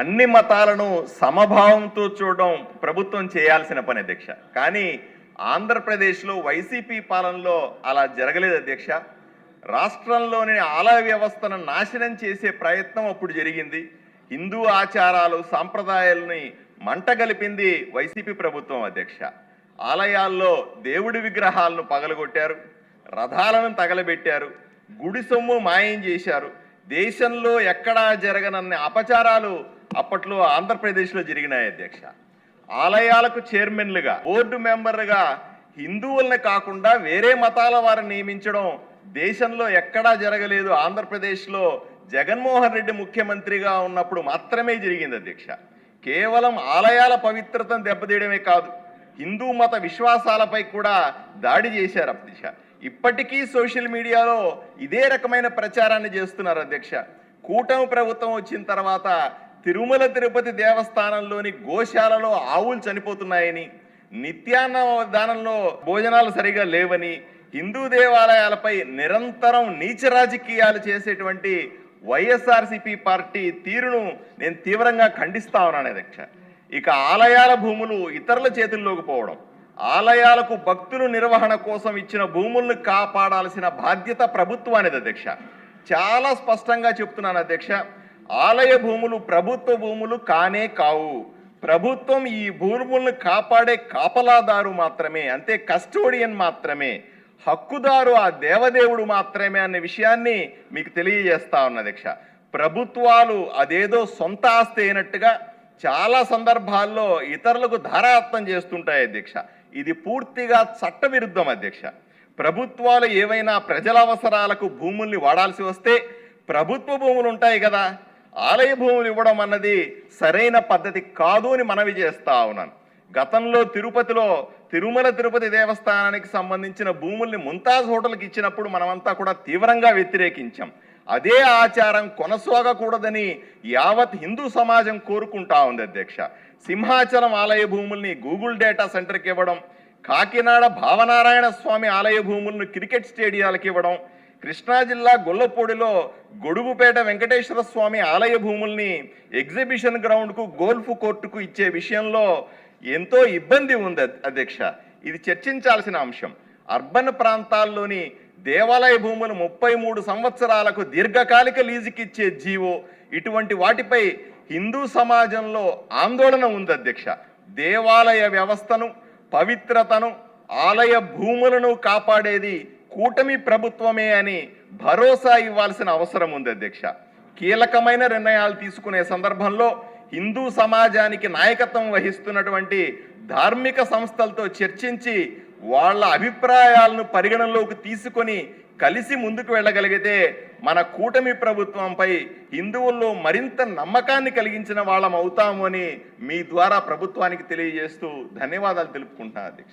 అన్ని మతాలను సమభావంతో చూడడం ప్రభుత్వం చేయాల్సిన పని అధ్యక్ష. కానీ ఆంధ్రప్రదేశ్లో వైసీపీ పాలనలో అలా జరగలేదు అధ్యక్ష. రాష్ట్రంలోని ఆలయ వ్యవస్థను నాశనం చేసే ప్రయత్నం అప్పుడు జరిగింది. హిందూ ఆచారాలు సాంప్రదాయాలని మంటగలిపింది వైసీపీ ప్రభుత్వం అధ్యక్ష. ఆలయాల్లో దేవుడి విగ్రహాలను పగలగొట్టారు, రథాలను తగలబెట్టారు, గుడి సొమ్ము మాయం చేశారు. దేశంలో ఎక్కడా జరగనన్ని అపచారాలు అప్పట్లో ఆంధ్రప్రదేశ్లో జరిగినాయి అధ్యక్ష. ఆలయాలకు చైర్మన్లుగా, బోర్డు మెంబర్లుగా హిందువుల్ని కాకుండా వేరే మతాల వారిని నియమించడం దేశంలో ఎక్కడా జరగలేదు. ఆంధ్రప్రదేశ్లో జగన్మోహన్ రెడ్డి ముఖ్యమంత్రిగా ఉన్నప్పుడు మాత్రమే జరిగింది అధ్యక్ష. కేవలం ఆలయాల పవిత్రతను దెబ్బతీయడమే కాదు, హిందూ మత విశ్వాసాలపై కూడా దాడి చేశారు అధ్యక్ష. ఇప్పటికీ సోషల్ మీడియాలో ఇదే రకమైన ప్రచారాన్ని చేస్తున్నారు అధ్యక్ష. కూటమి ప్రభుత్వం వచ్చిన తర్వాత తిరుమల తిరుపతి దేవస్థానంలోని గోశాలలో ఆవులు చనిపోతున్నాయని, నిత్యాన్నదానంలో భోజనాలు సరిగా లేవని, హిందూ దేవాలయాలపై నిరంతరం నీచ రాజకీయాలు చేసేటువంటి వైఎస్ఆర్సీపీ పార్టీ తీరును నేను తీవ్రంగా ఖండిస్తా ఉన్నాను అధ్యక్ష. ఇక ఆలయాల భూములు ఇతరుల చేతుల్లోకి పోవడం, ఆలయాలకు భక్తుల నిర్వహణ కోసం ఇచ్చిన భూములను కాపాడాల్సిన బాధ్యత ప్రభుత్వానిది అధ్యక్ష. చాలా స్పష్టంగా చెప్తున్నాను అధ్యక్ష, ఆలయ భూములు ప్రభుత్వ భూములు కానే కావు. ప్రభుత్వం ఈ భూములను కాపాడే కాపలాదారు మాత్రమే, అంతే, కస్టోడియన్ మాత్రమే, హక్కుదారు ఆ దేవదేవుడు మాత్రమే అనే విషయాన్ని మీకు తెలియజేస్తా ఉన్న అధ్యక్ష. ప్రభుత్వాలు అదేదో సొంత ఆస్తి అయినట్టుగా చాలా సందర్భాల్లో ఇతరులకు ధారాత్వం చేస్తుంటాయి అధ్యక్ష. ఇది పూర్తిగా చట్టవిరుద్ధం అధ్యక్ష. ప్రభుత్వాలు ఏవైనా ప్రజల అవసరాలకు భూముల్ని వాడాల్సి వస్తే ప్రభుత్వ భూములు ఉంటాయి కదా, ఆలయ భూములు ఇవ్వడం అన్నది సరైన పద్ధతి కాదు అని మనవి చేస్తా ఉన్నాను. గతంలో తిరుపతిలో తిరుమల తిరుపతి దేవస్థానానికి సంబంధించిన భూముల్ని ముంతాజ్ హోటల్కి ఇచ్చినప్పుడు మనమంతా కూడా తీవ్రంగా వ్యతిరేకించాం. అదే ఆచారం కొనసాగకూడదని యావత్ హిందూ సమాజం కోరుకుంటా ఉంది అధ్యక్ష. సింహాచలం ఆలయ భూముల్ని గూగుల్ డేటా సెంటర్కి ఇవ్వడం, కాకినాడ భావనారాయణ స్వామి ఆలయ భూములను క్రికెట్ స్టేడియాలకు ఇవ్వడం, కృష్ణా జిల్లా గొల్లపూడిలో గొడుగుపేట వెంకటేశ్వర స్వామి ఆలయ భూముల్ని ఎగ్జిబిషన్ గ్రౌండ్కు, గోల్ఫ్ కోర్టుకు ఇచ్చే విషయంలో ఎంతో ఇబ్బంది ఉంది అధ్యక్ష. ఇది చర్చించాల్సిన అంశం. అర్బన్ ప్రాంతాల్లోని దేవాలయ భూములు 33 సంవత్సరాలకు దీర్ఘకాలిక లీజుకిచ్చే జీవో, ఇటువంటి వాటిపై హిందూ సమాజంలో ఆందోళన ఉంది అధ్యక్ష. దేవాలయ వ్యవస్థను, పవిత్రతను, ఆలయ భూములను కాపాడేది కూటమి ప్రభుత్వమే అని భరోసా ఇవ్వాల్సిన అవసరం ఉంది అధ్యక్ష. కీలకమైన నిర్ణయాలు తీసుకునే సందర్భంలో హిందూ సమాజానికి నాయకత్వం వహిస్తున్నటువంటి ధార్మిక సంస్థలతో చర్చించి వాళ్ళ అభిప్రాయాలను పరిగణనలోకి తీసుకొని కలిసి ముందుకు వెళ్ళగలిగితే మన కూటమి ప్రభుత్వంపై హిందువుల్లో మరింత నమ్మకాన్ని కలిగించిన వాళ్ళం అవుతాము అని మీ ద్వారా ప్రభుత్వానికి తెలియజేస్తూ ధన్యవాదాలు తెలుపుకుంటున్నాను అధ్యక్ష.